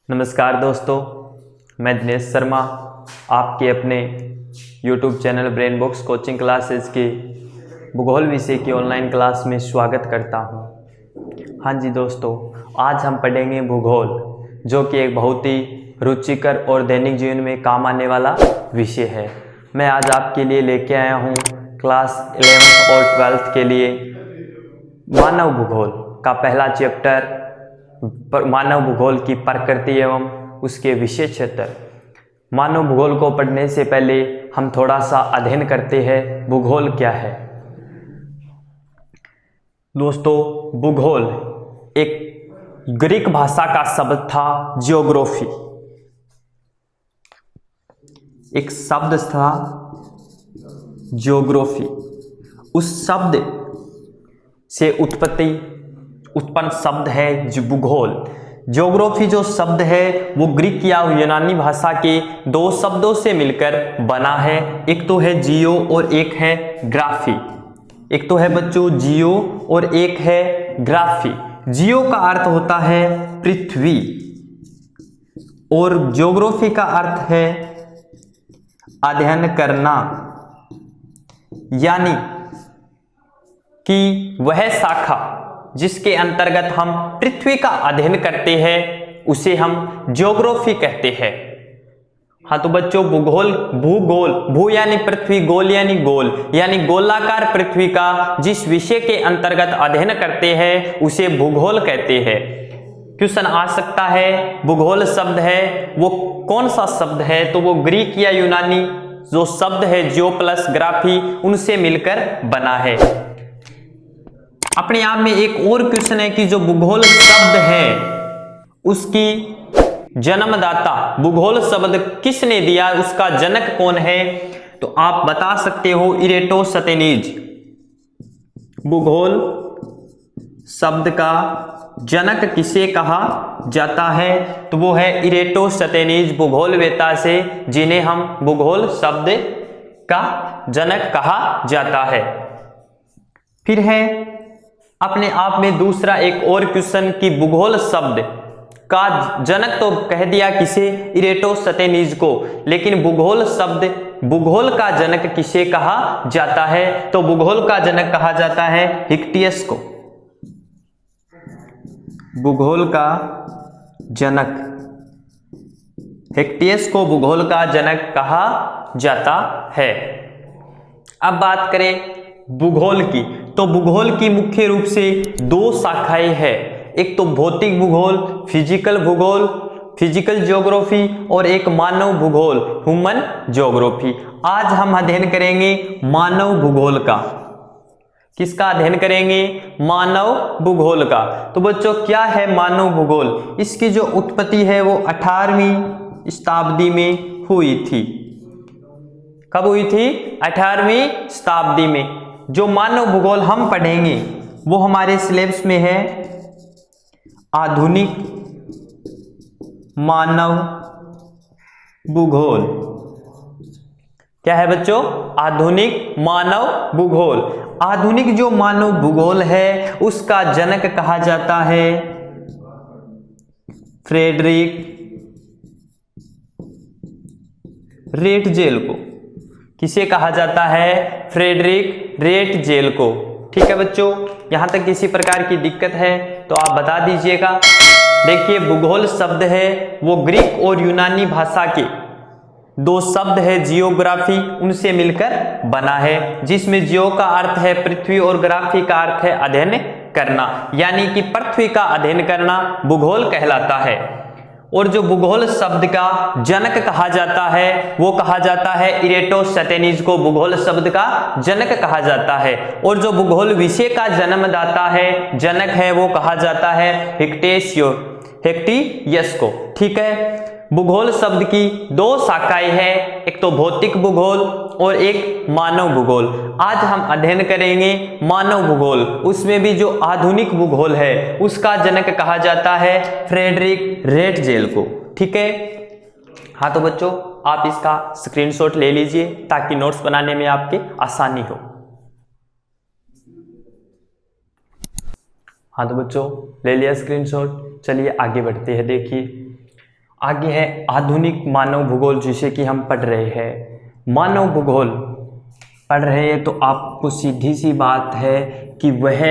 नमस्कार दोस्तों, मैं दिनेश शर्मा आपके अपने YouTube channel brain box coaching classes के भूगोल विषय की ऑनलाइन क्लास में स्वागत करता हूं। हाँ जी दोस्तों, आज हम पढ़ेंगे भूगोल, जो कि एक बहुत ही रुचिकर और दैनिक जीवन में काम आने वाला विषय है। मैं आज आपके लिए लेके आया हूं क्लास 11th और 12th के लिए मानव भूगोल का पहला चैप्टर, मानव भूगोल की प्रकृति एवं उसके विषय क्षेत्र। मानव भूगोल को पढ़ने से पहले हम थोड़ा सा अध्ययन करते हैं भूगोल क्या है। दोस्तों, भूगोल एक ग्रीक भाषा का शब्द था जियोग्राफी। एक शब्द था जियोग्राफी। उस शब्द से उत्पन्न शब्द है भूगोल। ज्योग्राफी जो शब्द है वो ग्रीक या यूनानी भाषा के दो शब्दों से मिलकर बना है। एक तो है जियो और एक है ग्राफी। एक तो है बच्चों जियो और एक है ग्राफी। जियो का अर्थ होता है पृथ्वी और ज्योग्राफी का अर्थ है अध्ययन करना, यानी कि वह शाखा जिसके अंतर्गत हम पृथ्वी का अध्ययन करते हैं उसे हम ज्योग्राफी कहते हैं। हाँ तो बच्चों, भूगोल, भू यानी पृथ्वी, गोल यानी गोल, यानी गोलाकार पृथ्वी का जिस विषय के अंतर्गत अध्ययन करते हैं उसे भूगोल कहते हैं। क्वेश्चन आ सकता है भूगोल शब्द है वो कौन सा शब्द है, तो वो ग्रीक या यूनानी जो शब्द है जियो प्लस ग्राफी उनसे मिलकर बना है। अपने आप में एक और क्वेश्चन है कि जो भूगोल शब्द है उसकी जन्मदाता भूगोल शब्द किसने दिया, उसका जनक कौन है, तो आप बता सकते हो इरेटोस्थेनीज। भूगोल शब्द का जनक किसे कहा जाता है, तो वो है इरेटोस्थेनीज भूगोलवेत्ता से, जिन्हें हम भूगोल शब्द का जनक कहा जाता है। फिर है अपने आप में दूसरा एक और क्वेश्चन कि भूगोल शब्द का जनक तो कह दिया किसे, इरेटोस्थेनीज को, लेकिन भूगोल शब्द भूगोल का जनक किसे कहा जाता है, तो भूगोल का जनक कहा जाता है हिक्टियस को। भूगोल का जनक हिक्टियस को भूगोल का जनक कहा जाता है। अब बात करें भूगोल की, तो भूगोल की मुख्य रूप से दो शाखाएं हैं। एक तो भौतिक भूगोल, फिजिकल भूगोल, फिजिकल ज्योग्राफी, और एक मानव भूगोल, ह्यूमन ज्योग्राफी। आज हम अध्ययन करेंगे मानव भूगोल का। किसका अध्ययन करेंगे? मानव भूगोल का। तो बच्चों, क्या है मानव भूगोल? इसकी जो उत्पत्ति है वो 18वीं शताब्दी में हुई थी। कब हुई थी? 18वीं शताब्दी में। जो मानव भूगोल हम पढ़ेंगे वो हमारे सिलेबस में है आधुनिक मानव भूगोल। क्या है बच्चों? आधुनिक मानव भूगोल। आधुनिक जो मानव भूगोल है उसका जनक कहा जाता है फ्रेडरिक रेटजेल को। किसे कहा जाता है? फ्रेडरिक रेटजेल को। ठीक है बच्चों, यहां तक किसी प्रकार की दिक्कत है तो आप बता दीजिएगा। देखिए, भूगोल शब्द है वो ग्रीक और यूनानी भाषा के दो शब्द है जियोग्राफी, उनसे मिलकर बना है, जिसमें जियो का अर्थ है पृथ्वी और ग्राफी का अर्थ है अध्ययन करना, यानी कि पृथ्वी का अध्ययन करना भूगोल कहलाता है। और जो भूगोल शब्द का जनक कहा जाता है वो कहा जाता है इरेटोस्थेनीज को भूगोल शब्द का जनक कहा जाता है। और जो भूगोल विषय का जन्मदाता है, जनक है, वो कहा जाता है हिक्टियस को। ठीक है, भूगोल शब्द की दो शाखाएं हैं, एक तो भौतिक भूगोल और एक मानव भूगोल। आज हम अध्ययन करेंगे मानव भूगोल। उसमें भी जो आधुनिक भूगोल है उसका जनक कहा जाता है फ्रेडरिक रेटजेल को। ठीक है, हाँ तो बच्चों, आप इसका स्क्रीनशॉट ले लीजिए ताकि नोट्स बनाने में आपके आसानी हो। हाँ तो बच्चों, ले लिया स्क्रीनशॉट, चलिए आगे बढ़ते हैं। देखिए, आगे है आधुनिक मानव भूगोल, जिसे कि हम पढ़ रहे हैं। मानव भूगोल पढ़ रहे हैं तो आपको सीधी सी बात है कि वह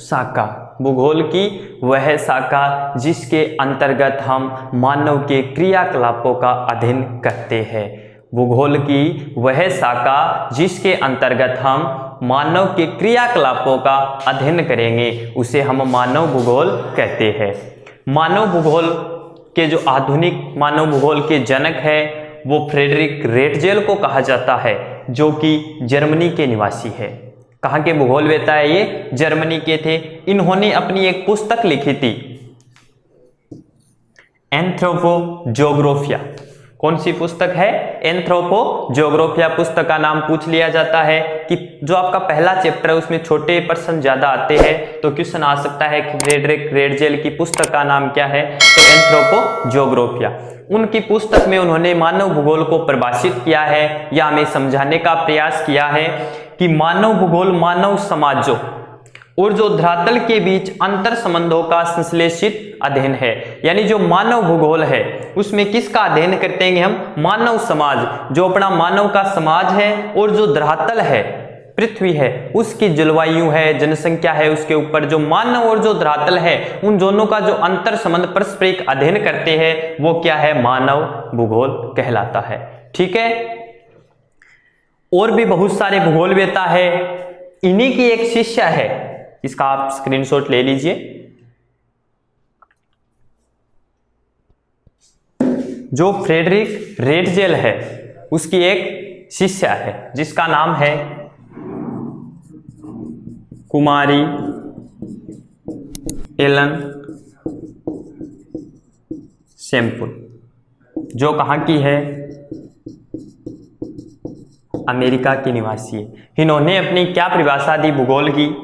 शाखा, भूगोल की वह शाखा जिसके अंतर्गत हम मानव के क्रियाकलापों का अध्ययन करते हैं। भूगोल की वह शाखा जिसके अंतर्गत हम मानव के क्रियाकलापों का अध्ययन करेंगे, उसे हम मानव भूगोल कहते हैं। मानव भूगोल के जो आधुनिक मानव भूगोल के जनक है वो फ्रेडरिक रेटजेल को कहा जाता है, जो कि जर्मनी के निवासी है। कहाँ के भूगोलवेता है ये? जर्मनी के थे। इन्होंने अपनी एक पुस्तक लिखी थी, एंथ्रोपोजोग्राफिया। कौन सी पुस्तक है? एंथ्रोपोजोग्राफिया। पुस्तक का नाम पूछ लिया जाता है कि जो आपका पहला चैप्टर है उसमें छोटे प्रश्न ज्यादा आते हैं, तो क्वेश्चन आ सकता है कि फ्रेडरिक रेटजेल की पुस्तक का नाम क्या है? तो एंथ्रोपोजोग्राफिया। उनकी पुस्तक में उन्होंने मानव भूगोल को परिभाषित किया है या हमें समझाने का प्रयास किया है कि मानव भूगोल मानव समाजों और जो धरातल के बीच अंतर संबंधों का संश्लेषित अध्ययन है। यानी जो मानव भूगोल है उसमें किसका अध्ययन करते हैं हम? मानव समाज, जो अपना मानव का समाज है और जो धरातल है, पृथ्वी है, उसकी जलवायु है, जनसंख्या है, उसके ऊपर जो मानव और जो धरातल है उन दोनों का जो अंतर संबंध परस्परिक अध्ययन करते हैं वो क्या है? मानव भूगोल कहलाता है। ठीक है। और भी बहुत सारे भूगोलवेता है, इन्हीं की एक शिष्य है, इसका आप स्क्रीनशॉट ले लीजिए। जो फ्रेडरिक रेटजेल है उसकी एक शिष्य है जिसका नाम है कुमारी एलन सैम्पुल, जो कहाँ की है? अमेरिका की निवासी है। इन्होंने अपनी क्या परिभाषा दी भूगोल की?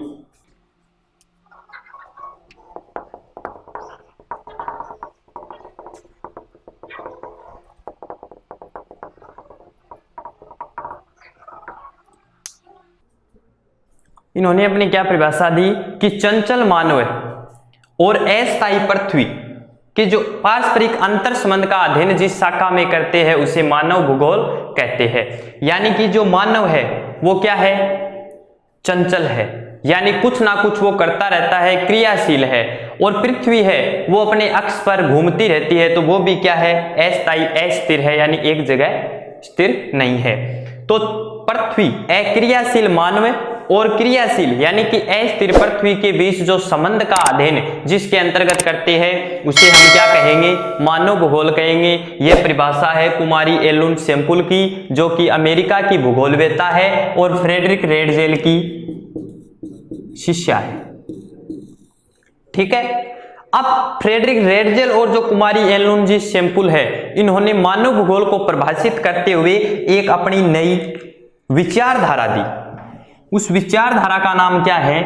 इन्होंने अपनी क्या परिभाषा दी कि चंचल मानव और अस्थायी पृथ्वी के जो पारस्परिक अंतर संबंध का अध्ययन जिस शाखा में करते हैं उसे मानव भूगोल कहते हैं। यानी कि जो मानव है वो क्या है? चंचल है, यानी कुछ ना कुछ वो करता रहता है, क्रियाशील है। और पृथ्वी है वो अपने अक्ष पर घूमती रहती है, तो वो भी क्या है? अस्थायी, अस्थिर है, यानी एक जगह स्थिर नहीं है। तो पृथ्वी, अक्रियाशील मानव और क्रियाशील यानी कि अस्थिर पृथ्वी के बीच जो संबंध का अध्ययन जिसके अंतर्गत करते हैं उसे हम क्या कहेंगे? मानव भूगोल कहेंगे। यह परिभाषा है कुमारी एलन सैम्पुल की, जो कि अमेरिका की भूगोलवेता है और फ्रेडरिक रेटजेल की शिष्या है। ठीक है। अब फ्रेडरिक रेटजेल और जो कुमारी एलन जी सैम्पुल है, इन्होंने मानव भूगोल को परिभाषित करते हुए एक अपनी नई विचारधारा दी। उस विचारधारा का नाम क्या है?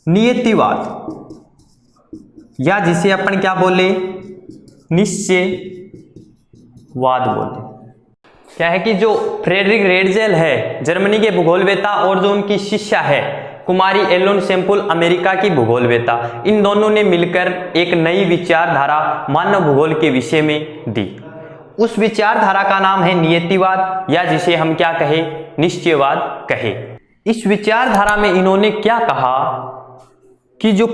नियतिवाद, या जिसे अपन क्या बोले? निश्चयवाद बोले। क्या है कि जो फ्रेडरिक रेटजेल है जर्मनी के भूगोलवेता और जो उनकी शिष्या है कुमारी एलन सैम्पुल अमेरिका की भूगोलवेता, इन दोनों ने मिलकर एक नई विचारधारा मानव भूगोल के विषय में दी। उस विचारधारा का नाम है नियतिवाद, या जिसे हम क्या कहे? निश्चयवाद कहे। इस विचारधारा में इन्होंने क्या कहा कि जो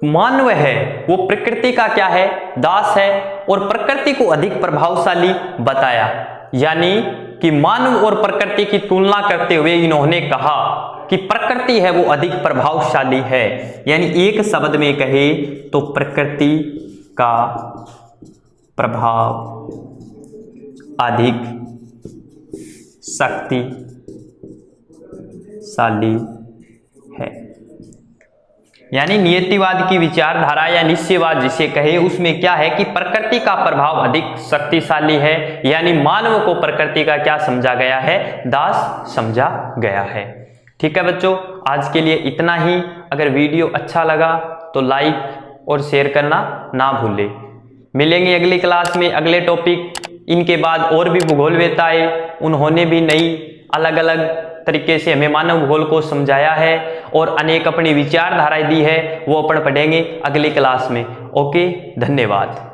मानव है वो प्रकृति का क्या है? दास है, और प्रकृति को अधिक प्रभावशाली बताया। यानी कि मानव और प्रकृति की तुलना करते हुए इन्होंने कहा कि प्रकृति है वो अधिक प्रभावशाली है। यानी एक शब्द में कहे तो प्रकृति का प्रभाव अधिक शक्तिशाली है। यानी नियतिवाद की विचारधारा या निश्चयवाद जिसे कहे, उसमें क्या है कि प्रकृति का प्रभाव अधिक शक्तिशाली है। यानी मानव को प्रकृति का क्या समझा गया है? दास समझा गया है। ठीक है बच्चों, आज के लिए इतना ही। अगर वीडियो अच्छा लगा तो लाइक और शेयर करना ना भूलें। मिलेंगे अगली क्लास में अगले टॉपिक। इनके बाद और भी भूगोलवेताएं, उन्होंने भी नई अलग अलग तरीके से हमें मानव भूगोल को समझाया है और अनेक अपनी विचारधाराएं दी है, वो अपन पढ़ेंगे अगली क्लास में। ओके, धन्यवाद।